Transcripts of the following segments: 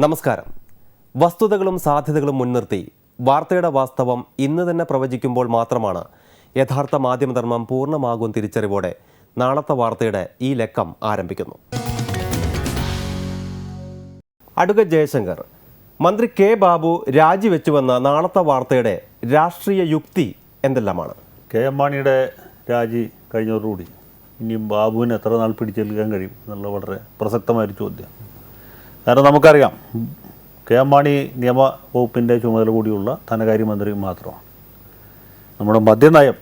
നമസ്കാരം. വസ്തുതകളും സാധ്യതകളും മുൻനിർത്തി വാർത്തയുടെ വാസ്തവം ഇന്ന് തന്നെ പ്രവചിക്കുമ്പോൾ മാത്രമാണ് യഥാർത്ഥ മാധ്യമധർമ്മം പൂർണ്ണമാകും തിരിച്ചറിവോടെ നാളത്തെ വാർത്തയുടെ ഈ ലക്കം ആരംഭിക്കുന്നു. അഡ്വക്കേറ്റ് ജയശങ്കർ, മന്ത്രി കെ ബാബു രാജിവെച്ചുവെന്ന നാളത്തെ വാർത്തയുടെ രാഷ്ട്രീയ യുക്തി എന്തെല്ലാമാണ്? കെ എം മാണിയുടെ രാജി കഴിഞ്ഞതോടുകൂടി ഇനിയും ബാബുവിന് എത്ര നാൾ പിടിച്ചെടുക്കാൻ കഴിയും എന്നുള്ള വളരെ പ്രസക്തമായൊരു ചോദ്യം. കാരണം നമുക്കറിയാം, കെ എം മാണി നിയമവകുപ്പിൻ്റെ ചുമതല കൂടിയുള്ള ധനകാര്യമന്ത്രി മാത്രമാണ്. നമ്മുടെ മദ്യനയം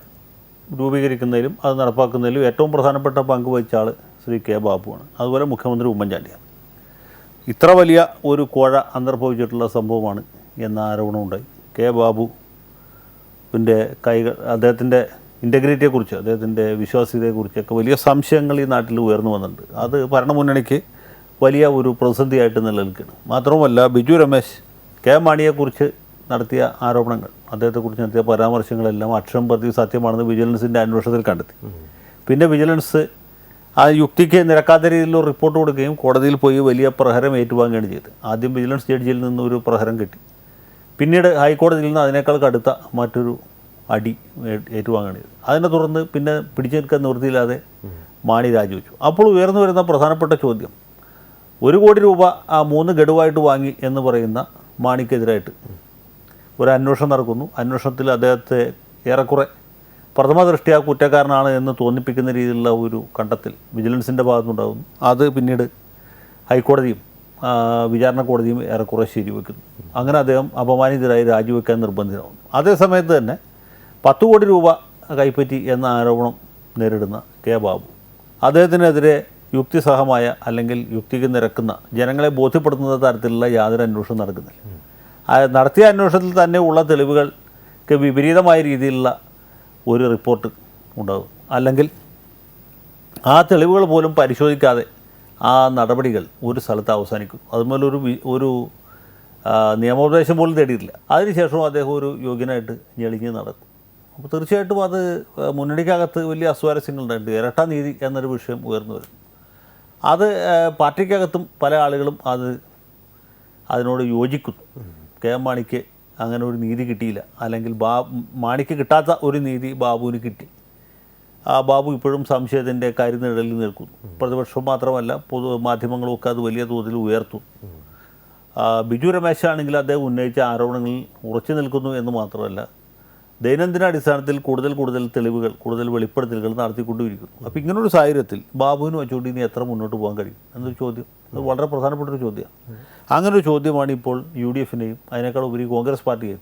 രൂപീകരിക്കുന്നതിലും അത് നടപ്പാക്കുന്നതിലും ഏറ്റവും പ്രധാനപ്പെട്ട പങ്ക് വഹിച്ച ആൾ ശ്രീ കെ ബാബുവാണ്. അതുപോലെ മുഖ്യമന്ത്രി ഉമ്മൻചാണ്ടിയാണ്. ഇത്ര വലിയ ഒരു കോഴ അന്തർഭവിച്ചിട്ടുള്ള സംഭവമാണ് എന്ന ആരോപണമുണ്ടായി. കെ ബാബുവിൻ്റെ അദ്ദേഹത്തിൻ്റെ ഇൻറ്റഗ്രിറ്റിയെക്കുറിച്ച്, അദ്ദേഹത്തിൻ്റെ വിശ്വാസ്യതയെക്കുറിച്ചൊക്കെ വലിയ സംശയങ്ങൾ ഈ നാട്ടിൽ ഉയർന്നു വന്നിട്ടുണ്ട്. അത് ഭരണമുന്നണിക്ക് വലിയ ഒരു പ്രതിസന്ധിയായിട്ട് നിലനിൽക്കുകയാണ്. മാത്രവുമല്ല, ബിജു രമേശ് കെ മാണിയെക്കുറിച്ച് നടത്തിയ ആരോപണങ്ങൾ, അദ്ദേഹത്തെക്കുറിച്ച് നടത്തിയ പരാമർശങ്ങളെല്ലാം അക്ഷരം പ്രതി സത്യമാണെന്ന് വിജിലൻസിൻ്റെ അന്വേഷണത്തിൽ കണ്ടെത്തി. പിന്നെ വിജിലൻസ് ആ യുക്തിക്ക് നിരക്കാത്ത രീതിയിലുള്ള റിപ്പോർട്ട് കൊടുക്കുകയും കോടതിയിൽ പോയി വലിയ പ്രഹരം ഏറ്റുവാങ്ങുകയാണ് ചെയ്തത്. ആദ്യം വിജിലൻസ് ജഡ്ജിയിൽ നിന്ന് ഒരു പ്രഹരം കിട്ടി, പിന്നീട് ഹൈക്കോടതിയിൽ നിന്ന് അതിനേക്കാൾ കടുത്ത മറ്റൊരു അടി ഏറ്റുവാങ്ങുകയാണ് ചെയ്തത്. അതിനെ തുടർന്ന് പിന്നെ പിടിച്ചു നിൽക്കാൻ നിവൃത്തിയില്ലാതെ മാണി രാജിവെച്ചു. അപ്പോൾ ഉയർന്നു വരുന്ന പ്രധാനപ്പെട്ട ചോദ്യം, 1 കോടി രൂപ ആ 3 ഗഡുവായിട്ട് വാങ്ങി എന്ന് പറയുന്ന മാണിക്കെതിരായിട്ട് ഒരു അന്വേഷണം നടക്കുന്നു. അന്വേഷണത്തിൽ അദ്ദേഹത്തെ ഏറെക്കുറെ പ്രഥമ ദൃഷ്ട്യാ കുറ്റക്കാരനാണ് എന്ന് തോന്നിപ്പിക്കുന്ന രീതിയിലുള്ള ഒരു കണ്ടെത്തൽ വിജിലൻസിൻ്റെ ഭാഗത്തുനിന്നുണ്ടാകുന്നു. അത് പിന്നീട് ഹൈക്കോടതിയും വിചാരണ കോടതിയും ഏറെക്കുറെ ശരിവെക്കുന്നു. അങ്ങനെ അദ്ദേഹം അപമാനിതരായി രാജിവെക്കാൻ നിർബന്ധിതമാകുന്നു. അതേസമയത്ത് തന്നെ 10 കോടി രൂപ കൈപ്പറ്റി എന്ന ആരോപണം നേരിടുന്ന കെ ബാബു, അദ്ദേഹത്തിനെതിരെ യുക്തിസഹമായ അല്ലെങ്കിൽ യുക്തിക്ക് നിരക്കുന്ന, ജനങ്ങളെ ബോധ്യപ്പെടുത്തുന്ന തരത്തിലുള്ള യാതൊരു അന്വേഷണം നടക്കുന്നില്ല. നടത്തിയ അന്വേഷണത്തിൽ തന്നെ ഉള്ള തെളിവുകൾക്ക് വിപരീതമായ രീതിയിലുള്ള ഒരു റിപ്പോർട്ട് ഉണ്ടാകും. അല്ലെങ്കിൽ ആ തെളിവുകൾ പോലും പരിശോധിക്കാതെ ആ നടപടികൾ ഒരു സ്ഥലത്ത് അവസാനിക്കും. അതുപോലെ ഒരു നിയമോപദേശം പോലും തേടിയിട്ടില്ല. അതിനുശേഷവും അദ്ദേഹം ഒരു യോഗ്യനായിട്ട് ഞെളിഞ്ഞ് നടക്കും. അപ്പോൾ തീർച്ചയായിട്ടും അത് മുന്നണിക്കകത്ത് വലിയ അസ്വാരസ്യങ്ങളുണ്ടായിട്ടുണ്ട്. ഇരട്ട നീതി എന്നൊരു വിഷയം ഉയർന്നു വരും. അത് പാർട്ടിക്കകത്തും പല ആളുകളും അതിനോട് യോജിക്കുന്നു. കെ എം മാണിക്ക് അങ്ങനെ ഒരു നീതി കിട്ടിയില്ല, അല്ലെങ്കിൽ മാണിക്ക് കിട്ടാത്ത ഒരു നീതി ബാബുവിന് കിട്ടി. ആ ബാബു ഇപ്പോഴും സംശയത്തിൻ്റെ കരുനിഴലിൽ നിൽക്കുന്നു. പ്രതിപക്ഷം മാത്രമല്ല, മാധ്യമങ്ങളുമൊക്കെ അത് വലിയ തോതിൽ ഉയർത്തും. ബിജു രമേശാണെങ്കിൽ അദ്ദേഹം ഉന്നയിച്ച ആരോപണങ്ങളിൽ ഉറച്ചു നിൽക്കുന്നു എന്ന് മാത്രമല്ല, ദൈനംദിന അടിസ്ഥാനത്തിൽ കൂടുതൽ തെളിവുകൾ, കൂടുതൽ വെളിപ്പെടുത്തലുകൾ നടത്തിക്കൊണ്ടിരിക്കുന്നു. അപ്പോൾ ഇങ്ങനൊരു സാഹചര്യത്തിൽ ബാബുവിന് വെച്ചുകൊണ്ട് ഇനി എത്ര മുന്നോട്ട് പോകാൻ കഴിയും എന്നൊരു ചോദ്യം, അത് വളരെ പ്രധാനപ്പെട്ടൊരു ചോദ്യമാണ്. അങ്ങനൊരു ചോദ്യമാണ് ഇപ്പോൾ UDFിനെയും അതിനേക്കാൾ ഉപരി കോൺഗ്രസ് പാർട്ടിയെയും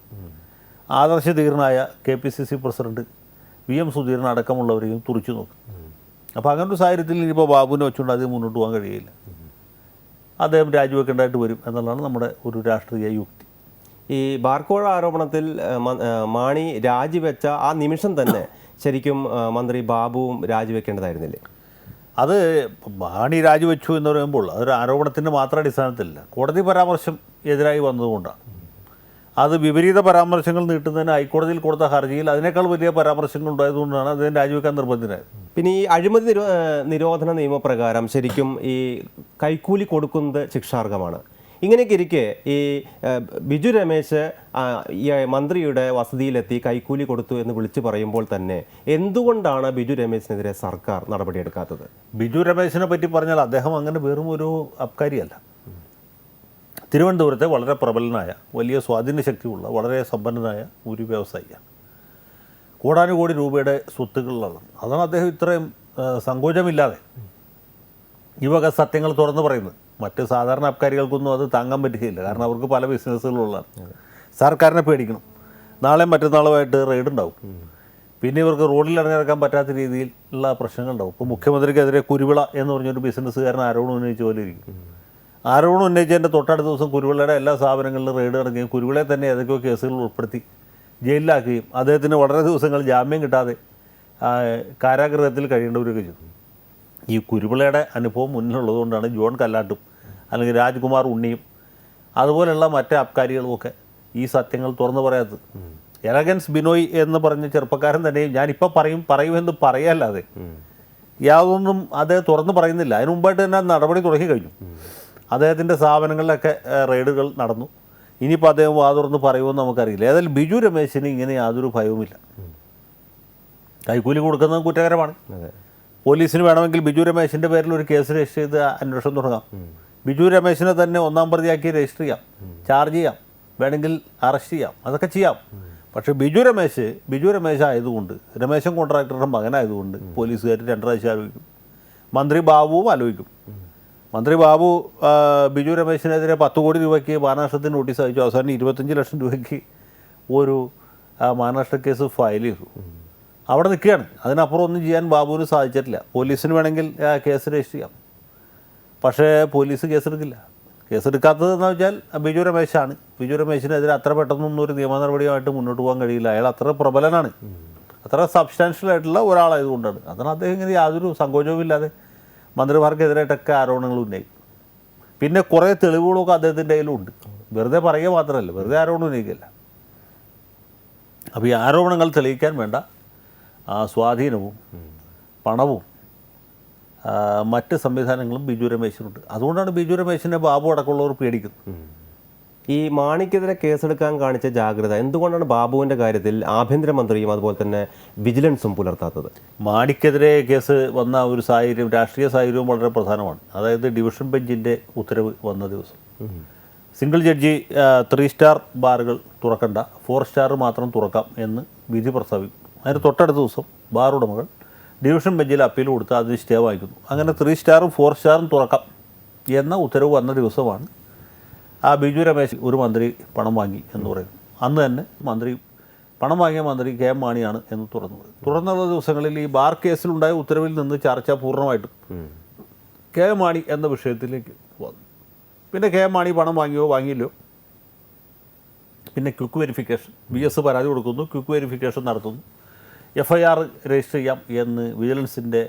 ആദർശധീരനായ KPCC പ്രസിഡന്റ് VM സുധീരൻ അടക്കമുള്ളവരെയും തുറിച്ചു നോക്കും. അപ്പോൾ അങ്ങനൊരു സാഹചര്യത്തിൽ ഇനിയിപ്പോൾ ബാബുവിനെ വെച്ചുകൊണ്ട് അത് മുന്നോട്ട് പോകാൻ കഴിയില്ല. അദ്ദേഹം രാജിവെക്കേണ്ടതായിട്ട് വരും എന്നുള്ളതാണ് നമ്മുടെ ഒരു രാഷ്ട്രീയ യുക്തി. ഈ ബാർക്കോഴ ആരോപണത്തിൽ മാണി രാജിവെച്ച ആ നിമിഷം തന്നെ ശരിക്കും മന്ത്രി ബാബുവും രാജിവെക്കേണ്ടതായിരുന്നില്ലേ? അത് മാണി രാജിവെച്ചു എന്ന് പറയുമ്പോൾ അതൊരു ആരോപണത്തിൻ്റെ മാത്രം അടിസ്ഥാനത്തിലല്ല, കോടതി പരാമർശം എതിരായി വന്നതുകൊണ്ടാണ്. അത് വിപരീത പരാമർശങ്ങൾ നീട്ടുന്നതിന് ഹൈക്കോടതിയിൽ കൊടുത്ത ഹർജിയിൽ അതിനേക്കാൾ വലിയ പരാമർശങ്ങൾ ഉണ്ടായതുകൊണ്ടാണ് അദ്ദേഹം രാജിവെക്കാൻ നിർബന്ധിതനായത്. പിന്നെ ഈ അഴിമതി നിരോധന നിയമപ്രകാരം ശരിക്കും ഈ കൈക്കൂലി കൊടുക്കുന്നത് ശിക്ഷാർഹമാണ്. ഇങ്ങനെയൊക്കെ ഇരിക്കെ ഈ ബിജു രമേശ് ഈ മന്ത്രിയുടെ വസതിയിലെത്തി കൈക്കൂലി കൊടുത്തു എന്ന് വിളിച്ചു പറയുമ്പോൾ തന്നെ എന്തുകൊണ്ടാണ് ബിജു രമേശിനെതിരെ സർക്കാർ നടപടിയെടുക്കാത്തത്? ബിജു രമേശിനെ പറ്റി പറഞ്ഞാൽ അദ്ദേഹം അങ്ങനെ വെറും ഒരു അബ്കാരിയല്ല. തിരുവനന്തപുരത്തെ വളരെ പ്രബലനായ, വലിയ സ്വാധീന ശക്തിയുള്ള, വളരെ സമ്പന്നനായ ഒരു വ്യവസായിയാണ്. കോടാനുകോടി രൂപയുടെ സ്വത്തുക്കളുള്ളത്. അതാണ് അദ്ദേഹം ഇത്രയും സങ്കോചമില്ലാതെ ഈ വക സത്യങ്ങൾ തുറന്നു പറയുന്നത്. മറ്റ് സാധാരണ അബ്കാരികൾക്കൊന്നും അത് താങ്ങാൻ പറ്റുകയില്ല. കാരണം അവർക്ക് പല ബിസിനസ്സുകളുള്ളതാണ്. സർക്കാരിനെ പേടിക്കണം. നാളെ മറ്റന്നാളുമായിട്ട് റെയ്ഡ് ഉണ്ടാവും. പിന്നെ ഇവർക്ക് റോഡിൽ ഇറങ്ങിയിറക്കാൻ പറ്റാത്ത രീതിയിലുള്ള പ്രശ്നങ്ങളുണ്ടാവും. ഇപ്പോൾ മുഖ്യമന്ത്രിക്കെതിരെ കുരുവിള എന്ന് പറഞ്ഞൊരു ബിസിനസ്സുകാരൻ ആരോപണം ഉന്നയിച്ച പോലെ ഇരിക്കും. ആരോപണം ഉന്നയിച്ചതിൻ്റെ തൊട്ടടുത്ത ദിവസം കുരുവിളയുടെ എല്ലാ സ്ഥാപനങ്ങളിലും റെയ്ഡ് നടക്കുകയും കുരുവിളയെ തന്നെ ഏതൊക്കെയോ കേസുകൾ ഉൾപ്പെടുത്തി ജയിലിലാക്കുകയും അദ്ദേഹത്തിന് വളരെ ദിവസങ്ങൾ ജാമ്യം കിട്ടാതെ കാരാഗൃഹത്തിൽ കഴിയേണ്ടവരൊക്കെ ചെയ്തു. ഈ കുരുവിളയുടെ അനുഭവം മുന്നിലുള്ളതുകൊണ്ടാണ് ജോൺ കല്ലാട്ടും അല്ലെങ്കിൽ രാജ്കുമാർ ഉണ്ണിയും അതുപോലെയുള്ള മറ്റ് അബ്കാരികളുമൊക്കെ ഈ സത്യങ്ങൾ തുറന്നു പറയാത്തത്. എലഗൻസ് ബിനോയ് എന്ന് പറഞ്ഞ ചെറുപ്പക്കാരൻ തന്നെയും ഞാനിപ്പോൾ പറയുമെന്ന് പറയല്ലാതെ യാതൊന്നും അത് തുറന്നു പറയുന്നില്ല. അതിന് മുമ്പായിട്ട് തന്നെ നടപടി തുടങ്ങി കഴിഞ്ഞു. അദ്ദേഹത്തിൻ്റെ സ്ഥാപനങ്ങളിലൊക്കെ റെയ്ഡുകൾ നടന്നു. ഇനിയിപ്പോൾ അദ്ദേഹം വാതുറന്ന് പറയുമെന്ന് നമുക്കറിയില്ല. ഏതായാലും ബിജു രമേശിന് ഇങ്ങനെ യാതൊരു ഭയവുമില്ല. കൈക്കൂലി കൊടുക്കുന്നത് കുറ്റകരമാണ്. പോലീസിന് വേണമെങ്കിൽ ബിജു രമേശിൻ്റെ പേരിൽ ഒരു കേസ് രജിസ്റ്റർ ചെയ്ത് അന്വേഷണം തുടങ്ങാം. ബിജു രമേശിനെ തന്നെ ഒന്നാം പ്രതിയാക്കി രജിസ്റ്റർ ചെയ്യാം, ചാർജ് ചെയ്യാം, വേണമെങ്കിൽ അറസ്റ്റ് ചെയ്യാം, അതൊക്കെ ചെയ്യാം. പക്ഷേ ബിജു രമേശ് ആയതുകൊണ്ട്, രമേശൻ കോൺട്രാക്ടറുടെ മകനായതുകൊണ്ട് പോലീസുകാർ 2 പ്രാവശ്യം ആലോചിക്കും. മന്ത്രി ബാബുവും ആലോചിക്കും. മന്ത്രി ബാബു ബിജു രമേശിനെതിരെ 10 കോടി രൂപയ്ക്ക് മാനനഷ്ടത്തിന് നോട്ടീസ് അയച്ചു. അവസാനം 25 ലക്ഷം രൂപയ്ക്ക് ഒരു മാനനഷ്ട കേസ് ഫയൽ ചെയ്തു. അവിടെ നിൽക്കുകയാണ്. അതിനപ്പുറം ഒന്നും ചെയ്യാൻ ബാബുവിന് സാധിച്ചിട്ടില്ല. പോലീസിന് വേണമെങ്കിൽ കേസ് രജിസ്റ്റർ ചെയ്യാം, പക്ഷേ പോലീസ് കേസെടുക്കില്ല. കേസെടുക്കാത്തതെന്ന് വെച്ചാൽ ബിജു രമേശാണ്. ബിജു രമേശിനെതിരെ അത്ര പെട്ടെന്നൊന്നും ഒരു നിയമ നടപടിയുമായിട്ട് മുന്നോട്ട് പോകാൻ കഴിയില്ല. അയാൾ അത്ര പ്രബലനാണ്, അത്ര സബ്സ്റ്റാൻഷ്യൽ ആയിട്ടുള്ള ഒരാളായതുകൊണ്ടാണ്. അതാണ് അദ്ദേഹം ഇങ്ങനെ യാതൊരു സങ്കോചവും ഇല്ലാതെ മന്ത്രിമാർക്കെതിരായിട്ടൊക്കെ ആരോപണങ്ങൾ ഉന്നയിക്കും. പിന്നെ കുറേ തെളിവുകളൊക്കെ അദ്ദേഹത്തിൻ്റെ കയ്യിലും ഉണ്ട്. വെറുതെ പറയുക മാത്രമല്ല, വെറുതെ ആരോപണം ഉന്നയിക്കില്ല. അപ്പോൾ ഈ ആരോപണങ്ങൾ തെളിയിക്കാൻ വേണ്ട സ്വാധീനവും പണവും മറ്റ് സംവിധാനങ്ങളും ബിജു രമേശിനുണ്ട്. അതുകൊണ്ടാണ് ബിജു രമേശിനെ ബാബു അടക്കമുള്ളവർ പേടിക്കുന്നത്. ഈ മാണിക്കെതിരെ കേസെടുക്കാൻ കാണിച്ച ജാഗ്രത എന്തുകൊണ്ടാണ് ബാബുവിൻ്റെ കാര്യത്തിൽ ആഭ്യന്തരമന്ത്രിയും അതുപോലെ തന്നെ വിജിലൻസും പുലർത്താത്തത്? മാണിക്കെതിരെ കേസ് വന്ന ഒരു സാഹചര്യം, രാഷ്ട്രീയ സാഹചര്യവും വളരെ പ്രധാനമാണ്. അതായത് ഡിവിഷൻ ബെഞ്ചിൻ്റെ ഉത്തരവ് വന്ന ദിവസം സിംഗിൾ ജഡ്ജി 3 സ്റ്റാർ ബാറുകൾ തുറക്കണ്ട, 4 സ്റ്റാർ മാത്രം തുറക്കാം എന്ന് വിധി പ്രസ്താവിക്കും. അതിന് തൊട്ടടുത്ത ദിവസം ബാർ ഉടമകൾ ഡിവിഷൻ ബെഞ്ചിൽ അപ്പീൽ കൊടുത്ത് അതിന് സ്റ്റേ വാങ്ങിക്കുന്നു. അങ്ങനെ 3 സ്റ്റാറും 4 സ്റ്റാറും തുറക്കാം എന്ന ഉത്തരവ് വന്ന ദിവസമാണ് ബിജു രമേശ് ഒരു മന്ത്രി പണം വാങ്ങി എന്ന് പറയുന്നു. അന്ന് തന്നെ പണം വാങ്ങിയ മന്ത്രി കെ എം മാണിയാണ് എന്ന് തുടർന്നുള്ള ദിവസങ്ങളിൽ ഈ ബാർ കേസിലുണ്ടായ ഉത്തരവിൽ നിന്ന് ചർച്ച പൂർണ്ണമായിട്ടും കെ എം മാണി എന്ന വിഷയത്തിലേക്ക് വന്നു. പിന്നെ കെ എം മാണി പണം വാങ്ങിയോ വാങ്ങിയില്ലോ, പിന്നെ ക്വിക്ക് വെരിഫിക്കേഷൻ, BS പരാതി കൊടുക്കുന്നു, ക്വിക്ക് വെരിഫിക്കേഷൻ നടത്തുന്നു, FIR രജിസ്റ്റർ ചെയ്യാം എന്ന് വിജിലൻസിൻ്റെ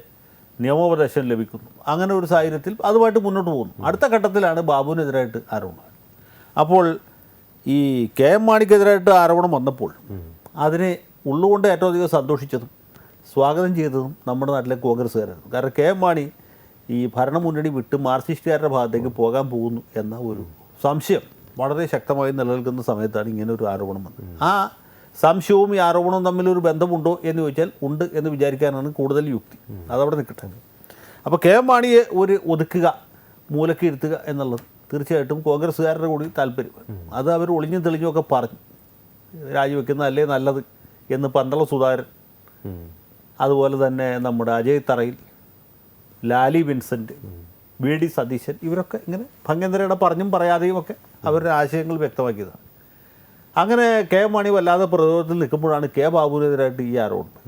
നിയമോപദേശം ലഭിക്കുന്നു. അങ്ങനെ ഒരു സാഹചര്യത്തിൽ അതുമായിട്ട് മുന്നോട്ട് പോകുന്നു. അടുത്ത ഘട്ടത്തിലാണ് ബാബുവിനെതിരായിട്ട് ആരോപണം. അപ്പോൾ ഈ കെ എം മാണിക്കെതിരായിട്ട് ആരോപണം വന്നപ്പോൾ അതിനെ ഉള്ളുകൊണ്ട് ഏറ്റവും അധികം സന്തോഷിച്ചതും സ്വാഗതം ചെയ്തതും നമ്മുടെ നാട്ടിലെ കോൺഗ്രസ്സുകാരായിരുന്നു. കാരണം കെ എം മാണി ഈ ഭരണമുന്നണി വിട്ട് മാർക്സിസ്റ്റുകാരുടെ ഭാഗത്തേക്ക് പോകാൻ പോകുന്നു എന്ന ഒരു സംശയം വളരെ ശക്തമായി നിലനിൽക്കുന്ന സമയത്താണ് ഇങ്ങനെ ഒരു ആരോപണം വന്നത്. ആ സംശയവും ഈ ആരോപണവും തമ്മിലൊരു ബന്ധമുണ്ടോ എന്ന് ചോദിച്ചാൽ ഉണ്ട് എന്ന് വിചാരിക്കാനാണ് കൂടുതൽ യുക്തി. അതവിടെ നിൽക്കട്ടെ. അപ്പോൾ കെ എം മാണിയെ ഒരു ഒതുക്കുക, മൂലക്ക് ഇരുത്തുക എന്നുള്ളത് തീർച്ചയായിട്ടും കോൺഗ്രസ്സുകാരുടെ കൂടി താല്പര്യം. അത് അവർ ഒളിഞ്ഞും തെളിഞ്ഞുമൊക്കെ പറഞ്ഞു. രാജിവെക്കുന്നതല്ലേ നല്ലത് എന്ന് പന്തള സുധാകരൻ, അതുപോലെ തന്നെ നമ്മുടെ അജയ് തറയിൽ, ലാലി വിൻസെൻ്റ്, VD സതീശൻ, ഇവരൊക്കെ ഇങ്ങനെ ഭംഗേന്ദ്രയുടെ പറഞ്ഞും പറയാതെയും ഒക്കെ അവരുടെ ആശയങ്ങൾ വ്യക്തമാക്കിയതാണ്. അങ്ങനെ കെ എം മാണി വല്ലാതെ പ്രതിരോധത്തിൽ നിൽക്കുമ്പോഴാണ് കെ ബാബുവിനെതിരായിട്ട് ഈ ആരോപണം.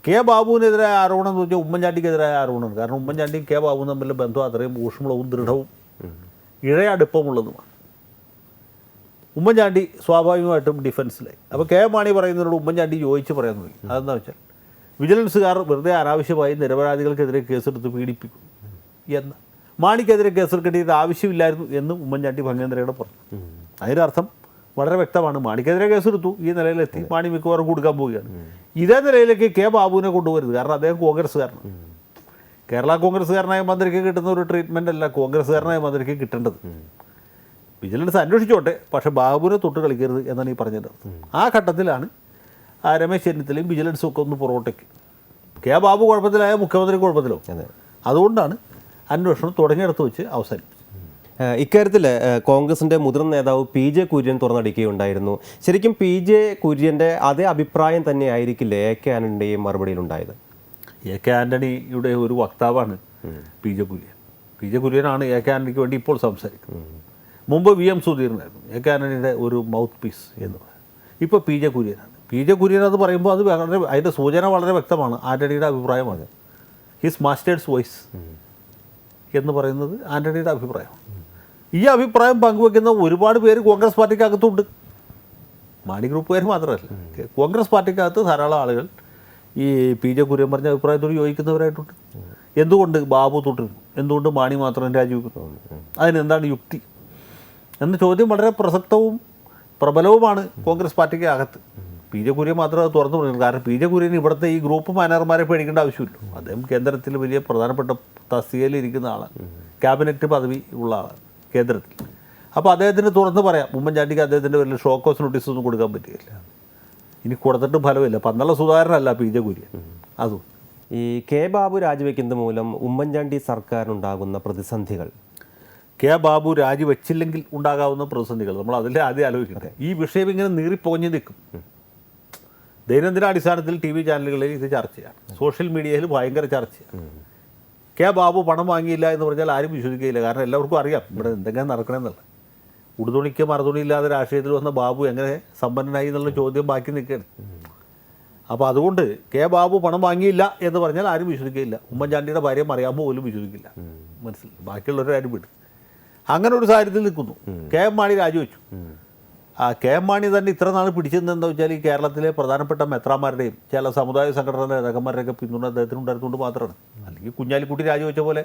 കെ ബാബുവിനെതിരായ ആരോപണം എന്ന് വെച്ചാൽ ഉമ്മൻചാണ്ടിക്കെതിരായ ആരോപണമാണ്. കാരണം ഉമ്മൻചാണ്ടിയും കെ ബാബുവും തമ്മിലുള്ള ബന്ധം അത്രയും ഊഷ്മളവും ദൃഢവും ഇഴയടുപ്പമുള്ളതുമാണ്. ഉമ്മൻചാണ്ടി സ്വാഭാവികമായിട്ടും ഡിഫൻസിലായി. അപ്പോൾ കെ എം മാണി പറയുന്നതിനോട് ഉമ്മൻചാണ്ടി ചോദിച്ച് പറയാൻ തുടങ്ങി. അതെന്താ വെച്ചാൽ വിജിലൻസുകാർ വെറുതെ അനാവശ്യമായി നിരപരാധികൾക്കെതിരെ കേസെടുത്ത് പീഡിപ്പിക്കും എന്ന്, മാണിക്കെതിരെ കേസെടുക്കേണ്ടത് ആവശ്യമില്ലായിരുന്നു എന്ന് ഉമ്മൻചാണ്ടി ഭംഗേന്ദ്രയുടെ പറഞ്ഞു. അതിനർത്ഥം വളരെ വ്യക്തമാണ്. മാണിക്കെതിരെ കേസെടുത്തു, ഈ നിലയിലെത്തി, മാണി മിക്കവാറും കൊടുക്കാൻ പോവുകയാണ്. ഇതേ നിലയിലേക്ക് കെ ബാബുവിനെ കൊണ്ടുവരുന്നത്. കാരണം അദ്ദേഹം കോൺഗ്രസ്സുകാരനാണ്. കേരള കോൺഗ്രസ്സുകാരനായ മന്ത്രിക്ക് കിട്ടുന്ന ഒരു ട്രീറ്റ്മെൻ്റ് അല്ല കോൺഗ്രസ്സുകാരനായ മന്ത്രിക്ക് കിട്ടേണ്ടത്. വിജിലൻസ് അന്വേഷിച്ചോട്ടെ, പക്ഷേ ബാബുവിനെ തൊട്ട് കളിക്കരുത് എന്നാണ് ഈ പറഞ്ഞത്. ആ ഘട്ടത്തിലാണ് രമേശ് ചെന്നിത്തലയും വിജിലൻസും ഒക്കെ ഒന്ന് പുറകോട്ടേക്ക്. കെ ബാബു കുഴപ്പത്തിലായ മുഖ്യമന്ത്രി കുഴപ്പത്തിലോ. അതുകൊണ്ടാണ് അന്വേഷണം തുടങ്ങിയെടുത്ത് വെച്ച് അവസാനിപ്പിച്ചത്. ഇക്കാര്യത്തിൽ കോൺഗ്രസിൻ്റെ മുതിർന്ന നേതാവ് PJ കുര്യൻ തുറന്നടിക്കുകയുണ്ടായിരുന്നു. ശരിക്കും PJ കുര്യൻ്റെ അതേ അഭിപ്രായം തന്നെ ആയിരിക്കില്ലേ AK ആന്റണിയുടെയും മറുപടിയിലുണ്ടായത്? AK ആന്റണിയുടെ ഒരു വക്താവാണ് PJ കുര്യൻ. PJ കുര്യനാണ് AK ആന്റണിക്ക് വേണ്ടി ഇപ്പോൾ സംസാരിക്കുന്നത്. മുമ്പ് VM സുധീരനായിരുന്നു AK ആന്റണിയുടെ ഒരു മൗത്ത് പീസ് എന്ന് പറയുന്നത്. ഇപ്പോൾ PJ കുര്യനാണ്. PJ കുര്യൻ അത് പറയുമ്പോൾ അത് വളരെ, അതിൻ്റെ സൂചന വളരെ വ്യക്തമാണ്. ആന്റണിയുടെ അഭിപ്രായമാണ്. ഹിസ് മാസ്റ്റേഴ്സ് വോയിസ് എന്ന് പറയുന്നത് ആന്റണിയുടെ അഭിപ്രായമാണ്. ഈ അഭിപ്രായം പങ്കുവെക്കുന്ന ഒരുപാട് പേര് കോൺഗ്രസ് പാർട്ടിക്കകത്തുണ്ട്. മാണി ഗ്രൂപ്പുകാർ മാത്രമല്ല, കോൺഗ്രസ് പാർട്ടിക്കകത്ത് ധാരാളം ആളുകൾ ഈ PJ കുര്യൻ പറഞ്ഞ അഭിപ്രായത്തോട് യോജിക്കുന്നവരായിട്ടുണ്ട്. എന്തുകൊണ്ട് ബാബു തുടരുന്നു, എന്തുകൊണ്ട് മാണി മാത്രം രാജിവെക്കുന്നു, അതിനെന്താണ് യുക്തി എന്ന ചോദ്യം വളരെ പ്രസക്തവും പ്രബലവുമാണ് കോൺഗ്രസ് പാർട്ടിക്ക് അകത്ത്. PJ കുര്യൻ മാത്രം അത് തുറന്നു പറയുന്നത്. കാരണം PJ കുര്യൻ ഇവിടുത്തെ ഈ ഗ്രൂപ്പ് മാനേജർമാരെ പേടിക്കേണ്ട ആവശ്യമില്ല. അദ്ദേഹം കേന്ദ്രത്തിൽ വലിയ പ്രധാനപ്പെട്ട തസ്തികയിൽ ഇരിക്കുന്ന ആളാണ്, ക്യാബിനറ്റ് പദവി ഉള്ള ആളാണ്. കേന്ദ്രത്തിൽ. അപ്പോൾ അദ്ദേഹത്തിന് തുറന്ന് പറയാം, ഉമ്മൻചാണ്ടിക്ക് അദ്ദേഹത്തിൻ്റെ വലിയ ഷോക്കോസ് നോട്ടീസ് ഒന്നും കൊടുക്കാൻ പറ്റുകയില്ല. ഇനി കൊടുത്തിട്ടും ഫലമില്ല. പന്നുള്ള സുധാകരനല്ല PJ കുര്യൻ. അതും ഈ കെ ബാബു രാജിവെക്കുന്നത് മൂലം ഉമ്മൻചാണ്ടി സർക്കാരിനുണ്ടാകുന്ന പ്രതിസന്ധികൾ, കെ ബാബു രാജിവെച്ചില്ലെങ്കിൽ ഉണ്ടാകാവുന്ന പ്രതിസന്ധികൾ നമ്മൾ അതിൽ ആദ്യം ആലോചിക്കട്ടെ. ഈ വിഷയം ഇങ്ങനെ നീറിപ്പോഞ്ഞ് നിൽക്കും. ദൈനംദിനാടിസ്ഥാനത്തിൽ TV ചാനലുകളിൽ ഇത് ചർച്ചയാണ്, സോഷ്യൽ മീഡിയയിൽ ഭയങ്കര ചർച്ചയാണ്. കെ ബാബു പണം വാങ്ങിയില്ല എന്ന് പറഞ്ഞാൽ ആരും വിശ്വസിക്കുകയില്ല. കാരണം എല്ലാവർക്കും അറിയാം ഇവിടെ എന്തെങ്കിലും നടക്കണമെന്നുള്ളത്. ഉടുതുണിക്ക് മറുതുണിയില്ലാതെ രാഷ്ട്രീയത്തിൽ വന്ന ബാബു എങ്ങനെ സമ്പന്നനായി എന്നുള്ള ചോദ്യം ബാക്കി നിൽക്കുകയാണ്. അപ്പോൾ അതുകൊണ്ട് കെ ബാബു പണം വാങ്ങിയില്ല എന്ന് പറഞ്ഞാൽ ആരും വിശ്വസിക്കുകയില്ല. ഉമ്മൻചാണ്ടിയുടെ ഭാര്യ അറിയാമ്പോൾ പോലും വിശ്വസിക്കില്ല. മനസ്സിലായി, ബാക്കിയുള്ളവരാരും വിടും. അങ്ങനെ ഒരു സാഹചര്യത്തിൽ നിൽക്കുന്നു. KM മാണി രാജിവെച്ചു. KM മാണി തന്നെ ഇത്ര നാൾ പിടിച്ചതെന്താ വെച്ചാൽ ഈ കേരളത്തിലെ പ്രധാനപ്പെട്ട മെത്രാന്മാരുടെയും ചില സമുദായ സംഘടനാ നേതാക്കന്മാരുടെയൊക്കെ പിന്തുണ അദ്ദേഹത്തിന് ഉണ്ടായിരുന്നുകൊണ്ട് മാത്രമാണ്. അല്ലെങ്കിൽ കുഞ്ഞാലിക്കുട്ടി രാജിവെച്ച പോലെ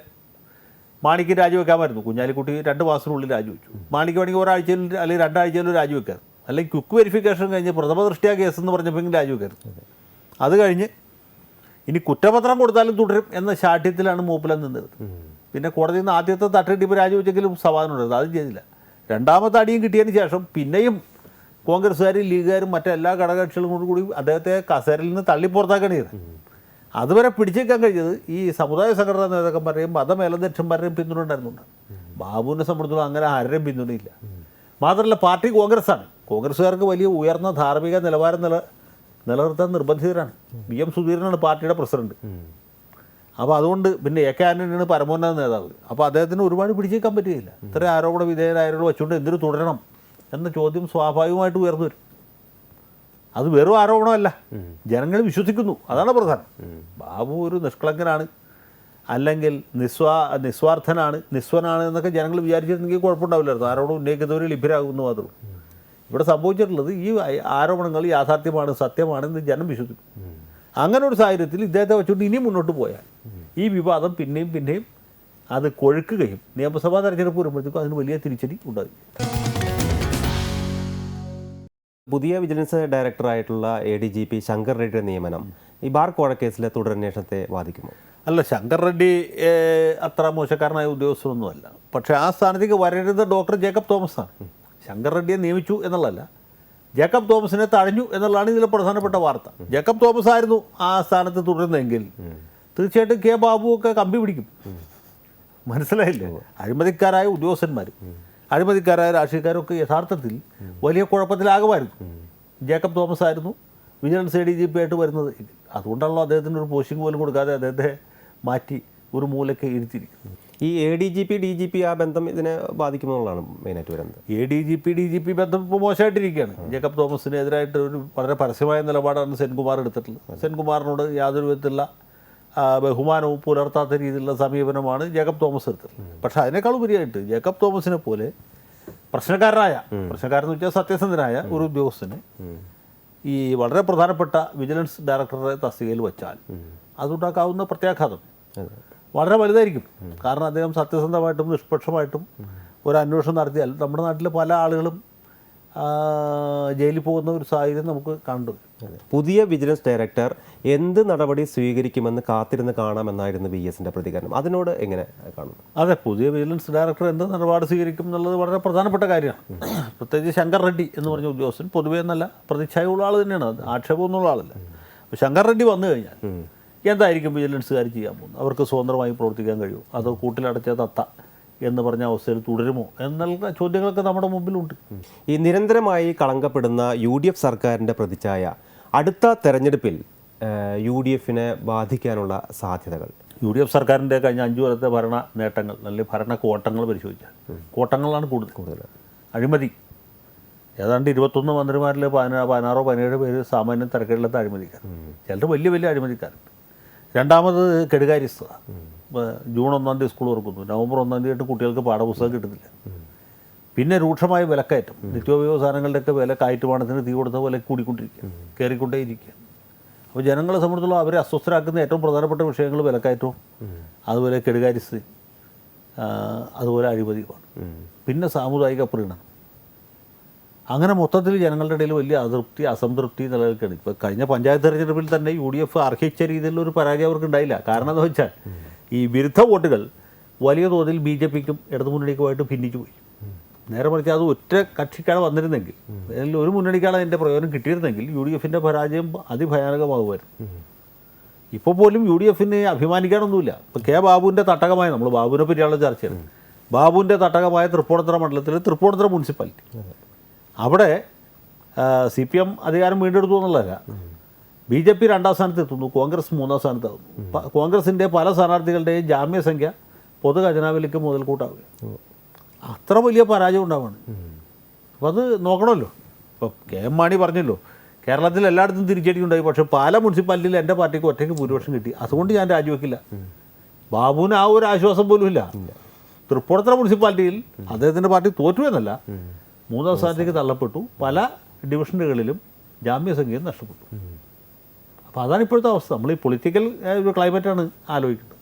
മാണിക്ക് രാജിവെക്കാമായിരുന്നു. കുഞ്ഞാലിക്കുട്ടി 2 മാസത്തിനുള്ളിൽ രാജിവെച്ചു. മാണിക്ക് വേണമെങ്കിൽ ഒരാഴ്ചയിൽ അല്ലെങ്കിൽ 2 ആഴ്ചയിലും രാജിവെക്കാറ്. അല്ലെങ്കിൽ ക്വിക്ക് വെരിഫിക്കേഷൻ കഴിഞ്ഞ് പ്രഥമ ദൃഷ്ട്യാ കേസ് എന്ന് പറഞ്ഞപ്പോൾ രാജിവെക്കായിരുന്നു. അത് കഴിഞ്ഞ് ഇനി കുറ്റപത്രം കൊടുത്താലും തുടരും എന്ന ശാഠ്യത്തിലാണ് മൂപ്പലം നിന്നത്. പിന്നെ കോടതിയിൽ നിന്ന് ആദ്യത്തെ തട്ടിട്ടിപ്പോൾ രാജിവെച്ചെങ്കിലും സമാധാനം ഉണ്ടായിരുന്നു. അതും ചെയ്തില്ല. രണ്ടാമത്തെ അടിയും കിട്ടിയതിന് ശേഷം പിന്നെയും കോൺഗ്രസ്സുകാരും ലീഗുകാരും മറ്റെല്ലാ ഘടകകക്ഷികളും കൂടി അദ്ദേഹത്തെ കസേരയിൽ നിന്ന് തള്ളിപ്പുറത്താക്കാണ് ചെയ്തത്. അതുവരെ പിടിച്ചേക്കാൻ കഴിഞ്ഞത് ഈ സമുദായ സംഘടനാ നേതാക്കന്മാരുടെയും മതമേലധ്യക്ഷന്മാരുടെയും പിന്തുണ ഉണ്ടായിരുന്നുണ്ട്. ബാബുവിനെ സംബന്ധിച്ചിടത്തോളം അങ്ങനെ ആരുടെയും പിന്തുണയില്ല. മാത്രമല്ല പാർട്ടി കോൺഗ്രസ്സാണ്. കോൺഗ്രസ്സുകാർക്ക് വലിയ ഉയർന്ന ധാർമ്മിക നിലവാരം നിലനിർത്താൻ നിർബന്ധിതരാണ്. VM സുധീരനാണ് പാർട്ടിയുടെ പ്രസിഡന്റ്. അപ്പോൾ അതുകൊണ്ട് പിന്നെ AK ആൻ്റണിയാണ് പരമോന്നത നേതാവ്. അപ്പോൾ അദ്ദേഹത്തിന് ഒരുപാട് പിടിച്ചേക്കാൻ പറ്റുകയില്ല. ഇത്രയും ആരോപണ വിധേയരായവരോട് വെച്ചുകൊണ്ട് എന്തിനു തുടരണം എന്ന ചോദ്യം സ്വാഭാവികമായിട്ട് ഉയർന്നു വരും. അത് വെറും ആരോപണമല്ല, ജനങ്ങൾ വിശ്വസിക്കുന്നു. അതാണ് പ്രധാനം. ബാബു ഒരു നിഷ്കളങ്കനാണ്, അല്ലെങ്കിൽ നിസ്വാർത്ഥനാണ്, നിസ്വനാണ് എന്നൊക്കെ ജനങ്ങൾ വിചാരിച്ചിരുന്നെങ്കിൽ കുഴപ്പമുണ്ടാവില്ലായിരുന്നു. ആരോപണം ഉന്നയിക്കുന്നവർ ലഭ്യരാകുന്നു മാത്രമേ. ഇവിടെ സംഭവിച്ചിട്ടുള്ളത് ഈ ആരോപണങ്ങൾ യാഥാർത്ഥ്യമാണ്, സത്യമാണെന്ന് ജനം വിശ്വസിക്കും. അങ്ങനെ ഒരു സാഹചര്യത്തിൽ ഇദ്ദേഹത്തെ വെച്ചുകൊണ്ട് ഇനിയും മുന്നോട്ട് പോയാൽ ഈ വിവാദം പിന്നെയും അത് കൊഴുക്കുകയും നിയമസഭാ തെരഞ്ഞെടുപ്പ് വരുമ്പോഴത്തേക്കും അതിന് വലിയ തിരിച്ചടി ഉണ്ടാകും. പുതിയ വിജിലൻസ് ഡയറക്ടറായിട്ടുള്ള ADGP ശങ്കർ റെഡ്ഡിയുടെ നിയമനം ഈ ബാർ കോഴക്കേസിലെ തുടരന്വേഷണത്തെ ബാധിക്കുമോ? അല്ല, ശങ്കർ റെഡ്ഡി അത്ര മോശക്കാരനായ ഉദ്യോഗസ്ഥനൊന്നുമല്ല. പക്ഷേ ആ സ്ഥാനത്തേക്ക് വരരുത് ഡോക്ടർ ജേക്കബ് തോമസാണ്. ശങ്കർ റെഡ്ഡിയെ നിയമിച്ചു എന്നുള്ളതല്ല, ജേക്കബ് തോമസിനെ തഴഞ്ഞു എന്നുള്ളതാണ് ഇതിലെ പ്രധാനപ്പെട്ട വാർത്ത. ജേക്കബ് തോമസ് ആയിരുന്നു ആ സ്ഥാനത്ത് തുടരുന്നതെങ്കിൽ തീർച്ചയായിട്ടും കെ ബാബു ഒക്കെ കമ്പി പിടിക്കും. മനസ്സിലായില്ലേ? അഴിമതിക്കാരായ ഉദ്യോഗസ്ഥന്മാർ, അഴിമതിക്കാരായ രാഷ്ട്രീയക്കാരൊക്കെ യഥാർത്ഥത്തിൽ വലിയ കുഴപ്പത്തിലാകുമായിരുന്നു. ജേക്കബ് തോമസ് ആയിരുന്നു വിജിലൻസ് ADGP ആയിട്ട് വരുന്നത്. അതുകൊണ്ടാണല്ലോ അദ്ദേഹത്തിന് ഒരു പോസ്റ്റിംഗ് പോലും കൊടുക്കാതെ അദ്ദേഹത്തെ മാറ്റി ഒരു മൂലയ്ക്ക് ഇരുത്തിയിരിക്കുന്നത്. ഈ ADGP DGP ആ ബന്ധം ഇതിനെ ബാധിക്കുമെന്നുള്ളതാണ് മെയിനായിട്ട് വരുന്നത്. ADGP DGP ബന്ധം ഇപ്പോൾ മോശമായിട്ടിരിക്കുകയാണ്. ജേക്കബ് തോമസിനെതിരായിട്ട് ഒരു വളരെ പരസ്യമായ നിലപാടാണ് സെൻകുമാർ എടുത്തിട്ടുള്ളത്. സെൻകുമാറിനോട് യാതൊരു വിധത്തിലുള്ള ബഹുമാനവും പുലർത്താത്ത രീതിയിലുള്ള സമീപനമാണ് ജേക്കബ് തോമസ് എടുത്തിട്ടുള്ളത്. പക്ഷേ അതിനേക്കാൾ ഉപരിയായിട്ട് ജേക്കബ് തോമസിനെ പോലെ പ്രശ്നക്കാരെന്ന് വെച്ചാൽ സത്യസന്ധനായ ഒരു ഉദ്യോഗസ്ഥന് ഈ വളരെ പ്രധാനപ്പെട്ട വിജിലൻസ് ഡയറക്ടറുടെ തസ്തികയിൽ വെച്ചാൽ അതുണ്ടാക്കാവുന്ന പ്രത്യാഘാതം വളരെ വലുതായിരിക്കും. കാരണം അദ്ദേഹം സത്യസന്ധമായിട്ടും നിഷ്പക്ഷമായിട്ടും ഒരു അന്വേഷണം നടത്തിയാൽ നമ്മുടെ നാട്ടിൽ പല ആളുകളും ജയിലിൽ പോകുന്ന ഒരു സാഹചര്യം നമുക്ക് കണ്ടു. പുതിയ വിജിലൻസ് ഡയറക്ടർ എന്ത് നടപടി സ്വീകരിക്കുമെന്ന് കാത്തിരുന്ന് കാണാമെന്നായിരുന്നു VSന്റെ പ്രതികരണം. അതിനോട് എങ്ങനെ കാണുന്നു? അതെ, പുതിയ വിജിലൻസ് ഡയറക്ടർ എന്ത് നിലപാട് സ്വീകരിക്കും എന്നുള്ളത് വളരെ പ്രധാനപ്പെട്ട കാര്യമാണ്. പ്രത്യേകിച്ച് ശങ്കർ റെഡ്ഡി എന്ന് പറഞ്ഞ ഉദ്യോഗസ്ഥൻ പൊതുവേ നല്ല പ്രതിച്ഛായുള്ള ആൾ തന്നെയാണ്, അത് ആക്ഷേപമൊന്നുള്ള ആളല്ല. അപ്പോൾ ശങ്കർ റെഡ്ഡി വന്നു കഴിഞ്ഞാൽ എന്തായിരിക്കും വിജിലൻസുകാർ ചെയ്യാൻ പോകുന്നത്? അവർക്ക് സ്വതന്ത്രമായി പ്രവർത്തിക്കാൻ കഴിയുമോ, അതോ കൂട്ടിലടച്ച തത്ത എന്ന് പറഞ്ഞ അവസ്ഥയിൽ തുടരുമോ എന്നുള്ള ചോദ്യങ്ങളൊക്കെ നമ്മുടെ മുമ്പിലുണ്ട്. ഈ നിരന്തരമായി കളങ്കപ്പെടുന്ന UDF സർക്കാരിൻ്റെ പ്രതിച്ഛായ അടുത്ത തെരഞ്ഞെടുപ്പിൽ UDFനെ ബാധിക്കാനുള്ള സാധ്യതകൾ? UDF സർക്കാരിൻ്റെ കഴിഞ്ഞ 5 കൊല്ലത്തെ ഭരണ നേട്ടങ്ങൾ അല്ലെങ്കിൽ ഭരണ കോട്ടങ്ങൾ പരിശോധിച്ചാൽ കോട്ടങ്ങളാണ് കൂടുതൽ. അഴിമതി ഏതാണ്ട് 21 മന്ത്രിമാരിൽ 16 17 പേര് സാമാന്യം തരക്കേടില്ലാത്ത അഴിമതിക്കാർ, ചിലർ വലിയ വലിയ അഴിമതിക്കാരുണ്ട്. രണ്ടാമത് കെടുകാര്യസ്ഥത. ജൂൺ 1-ാം തീയതി സ്കൂൾ തുറക്കുന്നു, നവംബർ 1-ാം തീയതി കുട്ടികൾക്ക് പാഠപുസ്തകം കിട്ടുന്നില്ല. പിന്നെ രൂക്ഷമായ വിലക്കയറ്റം, നിത്യോപയോഗ സാധനങ്ങളുടെയൊക്കെ വില കയറ്റുമാനത്തിന് തീ കൊടുത്ത പോലെ കൂടിക്കൊണ്ടിരിക്കുക, കയറിക്കൊണ്ടേയിരിക്കുക. അപ്പോൾ ജനങ്ങളെ സംബന്ധിച്ചുള്ള അവരെ അസ്വസ്ഥരാക്കുന്ന ഏറ്റവും പ്രധാനപ്പെട്ട വിഷയങ്ങൾ വിലക്കയറ്റവും അതുപോലെ കെടുകാര്യസ്ഥതയും അതുപോലെ അഴിമതിയുമാണ്. പിന്നെ സാമുദായിക പ്രീണനം. അങ്ങനെ മൊത്തത്തിൽ ജനങ്ങളുടെ ഇടയിൽ വലിയ അസംതൃപ്തി നിലനിൽക്കുകയാണ്. ഇപ്പോൾ കഴിഞ്ഞ പഞ്ചായത്ത് തെരഞ്ഞെടുപ്പിൽ തന്നെ UDF അർഹിച്ച രീതിയിലൊരു പരാജയം അവർക്ക് ഉണ്ടായില്ല. കാരണം എന്താ വെച്ചാൽ ഈ വിരുദ്ധ വോട്ടുകൾ വലിയ തോതിൽ BJPക്കും ഇടതുമുന്നണിക്കുമായിട്ട് ഭിന്നിച്ചു പോയി. നേരെ മറിച്ച് അത് ഒറ്റ കക്ഷിക്കാണ് വന്നിരുന്നെങ്കിൽ, അല്ലെങ്കിൽ ഒരു മുന്നണിക്കാണ് അതിൻ്റെ പ്രയോജനം കിട്ടിയിരുന്നെങ്കിൽ UDFൻ്റെ പരാജയം അതിഭയാനകമാകുമായിരുന്നു. ഇപ്പോൾ പോലും UDFന് അഭിമാനിക്കാനൊന്നുമില്ല. ഇപ്പോൾ ബാബുവിൻ്റെ തട്ടകമായ, നമ്മൾ ബാബുവിനെ പറ്റിയുള്ള ചർച്ചയാണ്, ബാബുവിൻ്റെ തട്ടകമായ തൃപ്പൂണിത്തുറ മണ്ഡലത്തിൽ തൃപ്പൂണിത്തുറ മുനിസിപ്പാലിറ്റി, അവിടെ CPM അധികാരം വീണ്ടെടുത്തു എന്നുള്ളതല്ല, BJP 2ാം സ്ഥാനത്ത് എത്തുന്നു, കോൺഗ്രസ് 3ാം സ്ഥാനത്താകുന്നു. കോൺഗ്രസിൻ്റെ പല സ്ഥാനാർത്ഥികളുടെയും ജാമ്യസംഖ്യ പൊതു ഖജനാവിലേക്ക് മുതൽക്കൂട്ടാവുക. അത്ര വലിയ പരാജയം ഉണ്ടാവുകയാണ്. അപ്പോൾ അത് നോക്കണമല്ലോ. ഇപ്പോൾ KM മാണി പറഞ്ഞല്ലോ, കേരളത്തിൽ എല്ലായിടത്തും തിരിച്ചടി ഉണ്ടായി, പക്ഷേ പാല മുനിസിപ്പാലിറ്റിയിൽ എൻ്റെ പാർട്ടിക്ക് ഒറ്റയ്ക്ക് ഭൂരിപക്ഷം കിട്ടി, അതുകൊണ്ട് ഞാൻ രാജിവെക്കില്ല. ബാബുവിന് ആ ഒരു ആശ്വാസം പോലും ഇല്ല. തൃപ്പൂണിത്തുറ മുനിസിപ്പാലിറ്റിയിൽ അദ്ദേഹത്തിൻ്റെ പാർട്ടി തോറ്റു എന്നല്ല, 3ാം സ്ഥാനത്തേക്ക് തള്ളപ്പെട്ടു, പല ഡിവിഷനുകളിലും ജാമ്യസംഖ്യയും നഷ്ടപ്പെട്ടു. അപ്പോൾ അതാണ് ഇപ്പോഴത്തെ അവസ്ഥ. നമ്മൾ ഈ പൊളിറ്റിക്കൽ ഒരു ക്ലൈമറ്റാണ് ആലോചിക്കുന്നത്.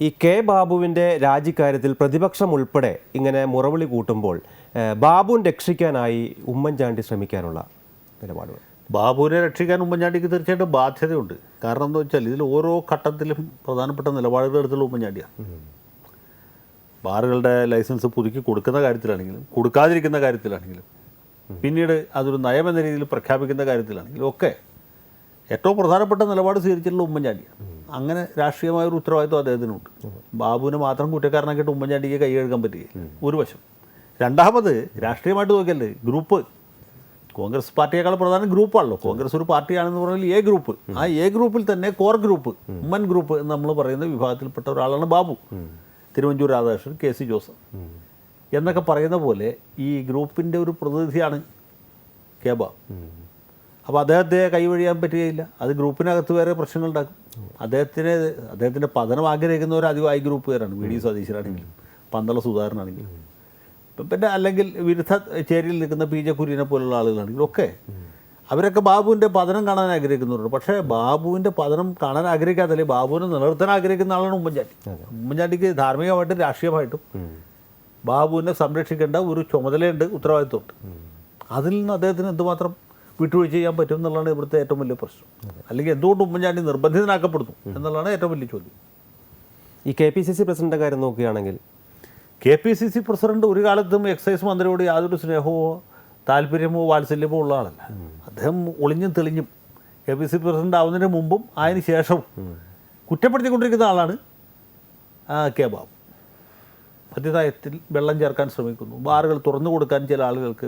ഈ ബാബുവിൻ്റെ രാജിക്കാര്യത്തിൽ പ്രതിപക്ഷം ഉൾപ്പെടെ ഇങ്ങനെ മുറവിളി കൂട്ടുമ്പോൾ ബാബുവിനെ രക്ഷിക്കാനായി ഉമ്മൻചാണ്ടി ശ്രമിക്കാനുള്ള നിലപാടുകൾ. ബാബുവിനെ രക്ഷിക്കാൻ ഉമ്മൻചാണ്ടിക്ക് തീർച്ചയായിട്ടും ബാധ്യതയുണ്ട്. കാരണം എന്താ വെച്ചാൽ ഇതിൽ ഓരോ ഘട്ടത്തിലും പ്രധാനപ്പെട്ട നിലപാടുകൾ എടുത്തുള്ള ഉമ്മൻചാണ്ടിയാണ്. ബാറുകളുടെ ലൈസൻസ് പുതുക്കി കൊടുക്കുന്ന കാര്യത്തിലാണെങ്കിലും കൊടുക്കാതിരിക്കുന്ന കാര്യത്തിലാണെങ്കിലും പിന്നീട് അതൊരു നയമെന്ന രീതിയിൽ പ്രഖ്യാപിക്കുന്ന കാര്യത്തിലാണെങ്കിലും ഒക്കെ ഏറ്റവും പ്രധാനപ്പെട്ട നിലപാട് സ്വീകരിച്ചിട്ടുള്ള ഉമ്മൻചാണ്ടിയാണ്. അങ്ങനെ രാഷ്ട്രീയമായ ഒരു ഉത്തരവാദിത്വം അദ്ദേഹത്തിനുണ്ട്. ബാബുവിനെ മാത്രം കുറ്റക്കാരനാക്കിയിട്ട് ഉമ്മൻചാണ്ടിക്ക് കൈ കഴുകാൻ പറ്റുകയില്ല, ഒരു വശം. രണ്ടാമത് രാഷ്ട്രീയമായിട്ട് നോക്കിയല്ലേ, ഗ്രൂപ്പ് കോൺഗ്രസ് പാർട്ടിയേക്കാൾ പ്രധാനം ഗ്രൂപ്പാണല്ലോ. കോൺഗ്രസ് ഒരു പാർട്ടിയാണെന്ന് പറഞ്ഞാൽ A ഗ്രൂപ്പ്, ആ A ഗ്രൂപ്പിൽ തന്നെ കോർ ഗ്രൂപ്പ്, ഉമ്മൻ ഗ്രൂപ്പ് എന്ന് നമ്മൾ പറയുന്ന വിഭാഗത്തിൽപ്പെട്ട ഒരാളാണ് ബാബു. തിരുവഞ്ചൂർ രാധാകൃഷ്ണൻ, KC ജോസഫ് എന്നൊക്കെ പറയുന്ന പോലെ ഈ ഗ്രൂപ്പിൻ്റെ ഒരു പ്രതിനിധിയാണ് ബാബു. അപ്പോൾ അദ്ദേഹത്തെ കൈവഴിയാൻ പറ്റുകയില്ല. അത് ഗ്രൂപ്പിനകത്ത് വേറെ പ്രശ്നങ്ങളുണ്ടാക്കും. അദ്ദേഹത്തിൻ്റെ പതനം ആഗ്രഹിക്കുന്നവർ അധികം I ഗ്രൂപ്പുകാരാണ്. VD സതീശനാണെങ്കിലും പന്തള സുധാകരനാണെങ്കിലും പിന്നെ അല്ലെങ്കിൽ വിരുദ്ധ ചേരിയിൽ നിൽക്കുന്ന PJ കുര്യനെ പോലുള്ള ആളുകളാണെങ്കിലും ഒക്കെ അവരൊക്കെ ബാബുവിൻ്റെ പതനം കാണാൻ ആഗ്രഹിക്കുന്നവരുണ്ട്. പക്ഷേ ബാബുവിൻ്റെ പതനം കാണാൻ ആഗ്രഹിക്കാത്തല്ലേ, ബാബുവിനെ നിലനിർത്താൻ ആഗ്രഹിക്കുന്ന ആളാണ് ഉമ്മൻചാണ്ടി. ഉമ്മൻചാണ്ടിക്ക് ധാർമ്മികമായിട്ടും രാഷ്ട്രീയമായിട്ടും ബാബുവിനെ സംരക്ഷിക്കേണ്ട ഒരു ചുമതലയുണ്ട്, ഉത്തരവാദിത്വമുണ്ട്. അതിൽ നിന്ന് അദ്ദേഹത്തിന് എന്തുമാത്രം വിട്ടുവീഴ്ച ചെയ്യാൻ പറ്റും എന്നുള്ളതാണ് ഇവിടുത്തെ ഏറ്റവും വലിയ പ്രശ്നം. അല്ലെങ്കിൽ എന്തുകൊണ്ട് ഉമ്മൻചാണ്ടി നിർബന്ധിതനാക്കപ്പെടുന്നു എന്നുള്ളതാണ് ഏറ്റവും വലിയ ചോദ്യം. ഈ KPCC പ്രസിഡൻ്റെ കാര്യം നോക്കുകയാണെങ്കിൽ, KPCC പ്രസിഡന്റ് ഒരു കാലത്തും എക്സൈസ് മന്ത്രിയോട് യാതൊരു സ്നേഹമോ താല്പര്യമോ വാത്സല്യമോ ഉള്ള ആളല്ല. അദ്ദേഹം ഒളിഞ്ഞും തെളിഞ്ഞും KPCC പ്രസിഡന്റ് ആവുന്നതിന് മുമ്പും അതിന് ശേഷവും കുറ്റപ്പെടുത്തിക്കൊണ്ടിരിക്കുന്ന ആളാണ് ബാബു. മദ്യനയത്തിൽ വെള്ളം ചേർക്കാൻ ശ്രമിക്കുന്നു, ബാറുകൾ തുറന്നു കൊടുക്കാൻ ചില ആളുകൾക്ക്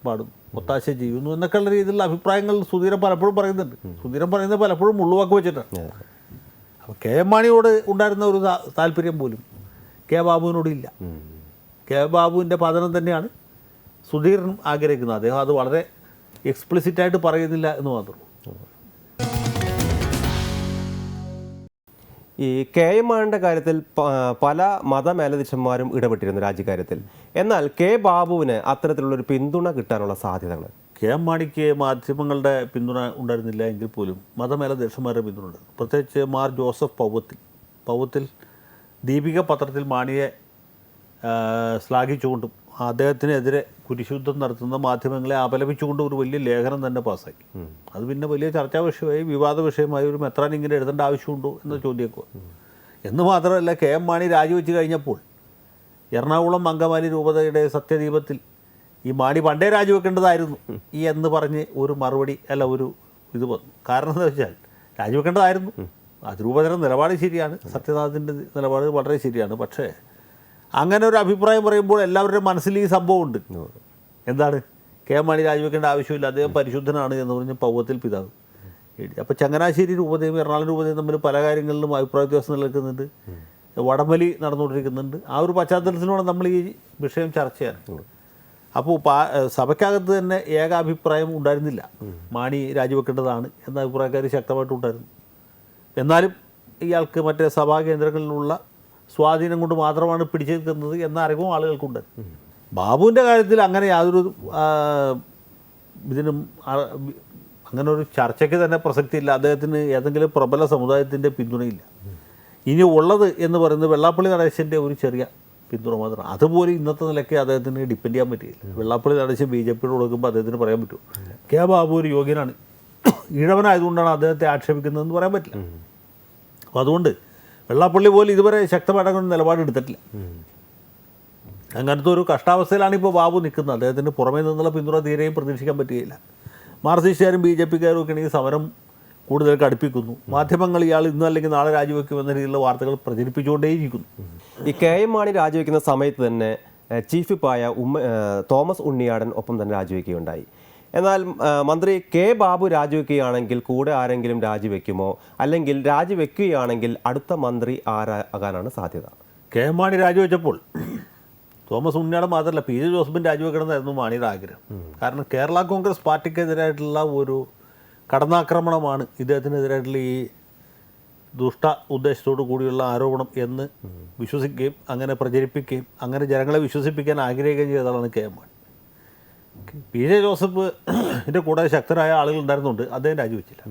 പാടും, ഒത്താശ ചെയ്യുന്നു എന്നൊക്കെയുള്ള രീതിയിലുള്ള അഭിപ്രായങ്ങൾ സുധീരൻ പലപ്പോഴും പറയുന്നുണ്ട്. സുധീരൻ പറയുന്നത് പലപ്പോഴും മുള്ളുവാക്ക് വെച്ചിട്ടാണ്. അപ്പോൾ KM മാണിയോട് ഉണ്ടായിരുന്ന ഒരു താല്പര്യം പോലും ബാബുവിനോട് ഇല്ല. ബാബുവിൻ്റെ പതനം തന്നെയാണ് സുധീരൻ ആഗ്രഹിക്കുന്നത്. അദ്ദേഹം അത് വളരെ എക്സ്പ്ലിസിറ്റായിട്ട് പറയുന്നില്ല എന്ന് മാത്രമേ. ഈ KM മാണിയുടെ കാര്യത്തിൽ പല മതമേലധ്യക്ഷന്മാരും ഇടപെട്ടിരുന്നു രാജ്യകാര്യത്തിൽ. എന്നാൽ ബാബുവിന് അത്തരത്തിലുള്ളൊരു പിന്തുണ കിട്ടാനുള്ള സാധ്യതകൾ. KM മാണിക്ക് മാധ്യമങ്ങളുടെ പിന്തുണ ഉണ്ടായിരുന്നില്ല എങ്കിൽ പോലും മതമേലധ്യക്ഷന്മാരുടെ പിന്തുണ ഉണ്ടായിരുന്നു. പ്രത്യേകിച്ച് മാർ ജോസഫ് പൗവത്തിൽ ദീപിക പത്രത്തിൽ മാണിയെ ശ്ലാഘിച്ചുകൊണ്ടും അദ്ദേഹത്തിനെതിരെ കുരിശുദ്ധം നടത്തുന്ന മാധ്യമങ്ങളെ അപലപിച്ചുകൊണ്ടും ഒരു വലിയ ലേഖനം തന്നെ പാസ്സാക്കി. അത് പിന്നെ വലിയ ചർച്ചാ വിഷയമായി, വിവാദ വിഷയമായി. ഒരു മെത്രാൻ ഇങ്ങനെ എഴുതേണ്ട ആവശ്യമുണ്ടോ എന്ന ചോദ്യമൊക്കെ. എന്ന് മാത്രമല്ല, KM മാണി രാജിവെച്ച് കഴിഞ്ഞപ്പോൾ എറണാകുളം അങ്കമാലി രൂപതയുടെ സത്യദീപത്തിൽ ഈ മാണി പണ്ടേ രാജിവെക്കേണ്ടതായിരുന്നു എന്ന് പറഞ്ഞ് ഒരു മറുപടി ഒരു ഇത് വന്നു. കാരണം എന്താ വെച്ചാൽ രാജിവെക്കേണ്ടതായിരുന്നു. അതിരൂപതയുടെ നിലപാട് ശരിയാണ്, സത്യനാഥിൻ്റെ നിലപാട് വളരെ ശരിയാണ്. പക്ഷേ അങ്ങനെ ഒരു അഭിപ്രായം പറയുമ്പോൾ എല്ലാവരുടെയും മനസ്സിൽ ഈ സംഭവമുണ്ട്. എന്താണ്, KM മാണി രാജിവെക്കേണ്ട ആവശ്യമില്ല, അദ്ദേഹം പരിശുദ്ധനാണ് എന്ന് പറഞ്ഞ് പൗവത്തിൽ പിതാവ് എഴുതി. അപ്പോൾ ചങ്ങനാശ്ശേരി രൂപതയും എറണാകുളം രൂപതയും തമ്മിൽ പല കാര്യങ്ങളിലും അഭിപ്രായ വ്യത്യാസം നിലനിൽക്കുന്നുണ്ട്, വടംവലി നടന്നുകൊണ്ടിരിക്കുന്നുണ്ട്. ആ ഒരു പശ്ചാത്തലത്തിലൂടെ നമ്മൾ ഈ വിഷയം ചർച്ച ചെയ്യാൻ. അപ്പോൾ സഭയ്ക്കകത്ത് തന്നെ ഏകാഭിപ്രായം ഉണ്ടായിരുന്നില്ല, മാണി രാജിവെക്കേണ്ടതാണ് എന്ന അഭിപ്രായക്കാർ ശക്തമായിട്ടുണ്ടായിരുന്നു. എന്നാലും ഇയാൾക്ക് മറ്റേ സഭാ കേന്ദ്രങ്ങളിലുള്ള സ്വാധീനം കൊണ്ട് മാത്രമാണ് പിടിച്ചു നിൽക്കുന്നത് എന്ന അറിവും ആളുകൾക്കുണ്ട്. ബാബുവിൻ്റെ കാര്യത്തിൽ അങ്ങനെ യാതൊരു ഇതിനും അങ്ങനെ ഒരു ചർച്ചയ്ക്ക് തന്നെ പ്രസക്തിയില്ല. അദ്ദേഹത്തിന് ഏതെങ്കിലും പ്രബല സമുദായത്തിൻ്റെ പിന്തുണയില്ല. ഇനി ഉള്ളത് എന്ന് പറയുന്നത് വെള്ളാപ്പള്ളി നടേശൻ്റെ ഒരു ചെറിയ പിന്തുണ മാത്രമാണ്. അതുപോലെ ഇന്നത്തെ നിലയ്ക്ക് അദ്ദേഹത്തിന് ഡിപ്പെൻഡ് ചെയ്യാൻ പറ്റിയില്ല. വെള്ളാപ്പള്ളി നടേശൻ BJPയോട് കൊടുക്കുമ്പോൾ അദ്ദേഹത്തിന് പറയാൻ പറ്റുമോ ബാബു ഒരു യോഗ്യനാണ്, ഈഴവനായതുകൊണ്ടാണ് അദ്ദേഹത്തെ ആക്ഷേപിക്കുന്നതെന്ന് പറയാൻ പറ്റില്ല. അപ്പോൾ അതുകൊണ്ട് വെള്ളാപ്പള്ളി പോലും ഇതുവരെ ശക്തമായിട്ട് നിലപാടെടുത്തിട്ടില്ല. അങ്ങനത്തെ ഒരു കഷ്ടാവസ്ഥയിലാണ് ഇപ്പോൾ ബാബു നിൽക്കുന്നത്. അദ്ദേഹത്തിന് പുറമേ നിന്നുള്ള പിന്തുണ തീരെയും പ്രതീക്ഷിക്കാൻ പറ്റുകയില്ല. മാർക്സിസ്റ്റുകാരും BJPക്കാരും ഒക്കെ ആണെങ്കിൽ സമരം കൂടുതൽ കടുപ്പിക്കുന്നു. മാധ്യമങ്ങൾ ഇയാൾ ഇന്ന് അല്ലെങ്കിൽ നാളെ രാജിവെക്കുമെന്ന രീതിയിലുള്ള വാർത്തകൾ പ്രചരിപ്പിച്ചുകൊണ്ടേയിരിക്കുന്നു. ഈ KM മാണി രാജിവെക്കുന്ന സമയത്ത് തന്നെ ചീഫ് വിപ്പായ തോമസ് ഉണ്ണിയാടൻ ഒപ്പം തന്നെ രാജിവെക്കുകയുണ്ടായി. എന്നാൽ മന്ത്രി K ബാബു രാജിവെക്കുകയാണെങ്കിൽ കൂടെ ആരെങ്കിലും രാജിവെക്കുമോ, അല്ലെങ്കിൽ രാജിവെക്കുകയാണെങ്കിൽ അടുത്ത മന്ത്രി ആരാകാനാണ് സാധ്യത? KM മാണി രാജിവെച്ചപ്പോൾ തോമസ് ഉണ്ണിയാടൻ മാത്രമല്ല PJ ജോസഫും രാജിവെക്കണമെന്നായിരുന്നു മാണിയുടെ ആഗ്രഹം. കാരണം കേരള കോൺഗ്രസ് പാർട്ടിക്കെതിരായിട്ടുള്ള ഒരു കടന്നാക്രമണമാണ് ഇദ്ദേഹത്തിനെതിരായിട്ടുള്ള ഈ ദുഷ്ട ഉദ്ദേശത്തോടു കൂടിയുള്ള ആരോപണം എന്ന് വിശ്വസിക്കുകയും അങ്ങനെ പ്രചരിപ്പിക്കുകയും അങ്ങനെ ജനങ്ങളെ വിശ്വസിപ്പിക്കാൻ ആഗ്രഹിക്കുകയും ചെയ്തതാണ് KM മാണി. PJ ജോസഫ് ഇതിൻ്റെ കൂടെ ശക്തരായ ആളുകൾ ഉണ്ടായിരുന്നുണ്ട്, അദ്ദേഹം രാജിവെച്ചില്ല.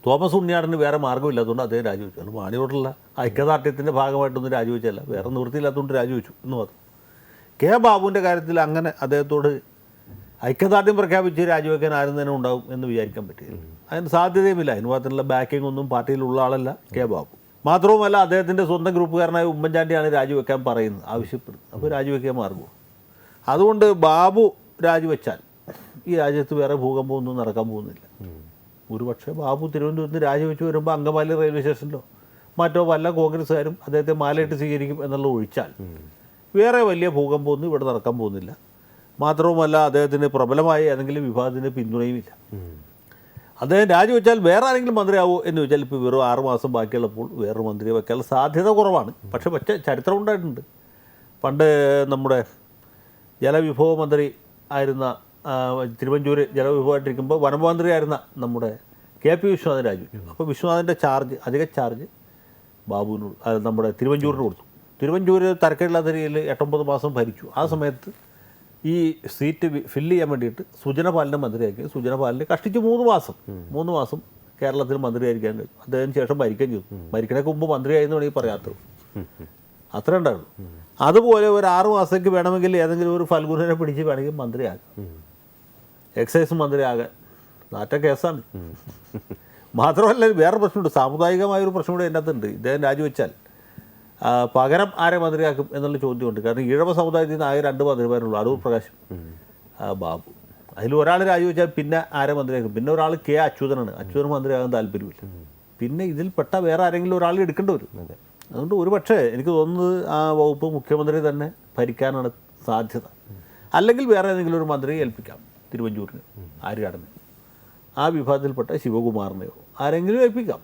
തോമസ് ഉണ്ണിയാടന് വേറെ മാർഗ്ഗമില്ലാത്തതുകൊണ്ട് അദ്ദേഹം രാജിവെച്ചു. അത് മാണിയോടുള്ള ഐക്യദാർഢ്യത്തിൻ്റെ ഭാഗമായിട്ടൊന്നും രാജിവെച്ചല്ല, വേറെ നിവൃത്തിയില്ലാത്തതുകൊണ്ട് രാജിവെച്ചു എന്ന് മാത്രം. K ബാബുവിൻ്റെ കാര്യത്തിൽ അങ്ങനെ അദ്ദേഹത്തോട് ഐക്യദാർഢ്യം പ്രഖ്യാപിച്ച് രാജിവെക്കാൻ ആരും തന്നെ ഉണ്ടാവും എന്ന് വിചാരിക്കാൻ പറ്റില്ല. അതിന് സാധ്യതയുമില്ല. അതിന് മാത്രമുള്ള ബാക്കിംഗ് ഒന്നും പാർട്ടിയിലുള്ള ആളല്ല K ബാബു. മാത്രവുമല്ല അദ്ദേഹത്തിൻ്റെ സ്വന്തം ഗ്രൂപ്പുകാരനായ ഉമ്മൻചാണ്ടിയാണ് രാജിവെക്കാൻ പറയുന്നത്, ആവശ്യപ്പെടുന്നത്. അപ്പോൾ രാജിവെക്കാൻ മാർഗവും. അതുകൊണ്ട് ബാബു രാജിവെച്ചാൽ ഈ രാജ്യത്ത് വേറെ ഭൂകമ്പമൊന്നും നടക്കാൻ പോകുന്നില്ല. ഒരുപക്ഷെ ബാബു തിരുവനന്തപുരത്ത് രാജിവെച്ച് വരുമ്പോൾ അങ്കമാലി റെയിൽവേ സ്റ്റേഷനിലോ മറ്റോ വല്ല കോൺഗ്രസ്സുകാരും അദ്ദേഹത്തെ മാലയിട്ട് സ്വീകരിക്കും എന്നുള്ള ഒഴിച്ചാൽ വേറെ വലിയ ഭൂകമ്പമൊന്നും ഇവിടെ നടക്കാൻ പോകുന്നില്ല. മാത്രവുമല്ല അദ്ദേഹത്തിന് പ്രബലമായ ഏതെങ്കിലും വിഭാഗത്തിൻ്റെ പിന്തുണയുമില്ല. അദ്ദേഹം രാജിവെച്ചാൽ വേറെ ആരെങ്കിലും മന്ത്രിയാവോ എന്ന് ചോദിച്ചാൽ ഇപ്പോൾ വെറും 6 മാസം ബാക്കിയുള്ളപ്പോൾ വേറൊരു മന്ത്രിയെ വെക്കാനുള്ള സാധ്യത കുറവാണ്. പക്ഷേ ചരിത്രം ഉണ്ടായിട്ടുണ്ട്. പണ്ട് നമ്മുടെ ജലവിഭവ മന്ത്രി ആയിരുന്ന തിരുവഞ്ചൂർ ജലവിഭവമായിട്ടിരിക്കുമ്പോൾ വനമന്ത്രിയായിരുന്ന നമ്മുടെ KP വിശ്വനാഥൻ രാജിവെച്ചു. അപ്പോൾ വിശ്വനാഥൻ്റെ അധിക ചാർജ് ബാബുവിനോട് നമ്മുടെ തിരുവഞ്ചൂരിന് കൊടുത്തു. തിരുവഞ്ചൂർ തരക്കേടില്ലാത്ത രീതിയിൽ 8-9 മാസം ഭരിച്ചു. ആ സമയത്ത് ഈ സീറ്റ് ഫില്ല് ചെയ്യാൻ വേണ്ടിയിട്ട് സുജനപാലിനെ മന്ത്രിയാക്കി. സുജനപാലിനെ കഷ്ടിച്ച് 3 മാസം കേരളത്തിൽ മന്ത്രിയായിരിക്കാൻ കഴിയും. അദ്ദേഹത്തിന് ശേഷം ഭരിക്കുകയും ചെയ്തു. ഭരിക്കണേക്ക് മുമ്പ് മന്ത്രിയായിരുന്നു വേണമെങ്കിൽ പറയാത്തത് അത്ര ഉണ്ടായിരുന്നു. അതുപോലെ ഒരു 6 മാസത്തേക്ക് വേണമെങ്കിൽ ഏതെങ്കിലും ഒരു ഫൽഗുനെ പിടിച്ച് വേണമെങ്കിൽ മന്ത്രിയാകാം, എക്സൈസ് മന്ത്രിയാകാൻ. നാറ്റ കേസാണ്. മാത്രമല്ല വേറെ പ്രശ്നമുണ്ട്, സാമുദായികമായൊരു പ്രശ്നം കൂടെ അതിൻ്റെ അകത്തുണ്ട്. ഇദ്ദേഹം രാജിവെച്ചാൽ പകരം ആരെ മന്ത്രിയാക്കും എന്നുള്ള ചോദ്യമുണ്ട്. കാരണം ഈഴവ സമുദായത്തിൽ നിന്ന് ആകെ 2 മന്ത്രിമാരുള്ളൂ, അടൂർ പ്രകാശും ബാബു. അതിൽ ഒരാൾ രാജിവെച്ചാൽ പിന്നെ ആരെ മന്ത്രിയാക്കും? പിന്നെ ഒരാൾ K അച്യുതനാണ്. അച്യുതൻ മന്ത്രിയാകാൻ താല്പര്യമില്ല. പിന്നെ ഇതിൽപ്പെട്ട വേറെ ആരെങ്കിലും ഒരാൾ എടുക്കേണ്ടി വരും. അതുകൊണ്ട് ഒരുപക്ഷെ എനിക്ക് തോന്നുന്നത് ആ വകുപ്പ് മുഖ്യമന്ത്രി തന്നെ ഭരിക്കാനാണ് സാധ്യത. അല്ലെങ്കിൽ വേറെ ഏതെങ്കിലും ഒരു മന്ത്രിയെ ഏൽപ്പിക്കാം. തിരുവഞ്ചൂരിന്, ആര്യാടന്, ആ വിഭാഗത്തിൽപ്പെട്ട ശിവകുമാറിനെയോ ആരെങ്കിലും ഏൽപ്പിക്കാം.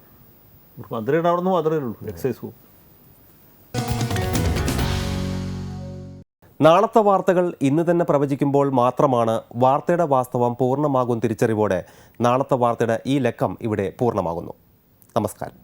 മന്ത്രിയുടെ അവിടെ നിന്ന് മാത്രമേ ഉള്ളൂ എക്സൈസ് വകുപ്പ്. നാളത്തെ വാർത്തകൾ ഇന്ന് തന്നെ പ്രവചിക്കുമ്പോൾ മാത്രമാണ് വാർത്തയുടെ വാസ്തവം പൂർണ്ണമാകും തിരിച്ചറിവോടെ നാളത്തെ വാർത്തയുടെ ഈ ലക്കം ഇവിടെ പൂർണ്ണമാകുന്നു. നമസ്കാരം.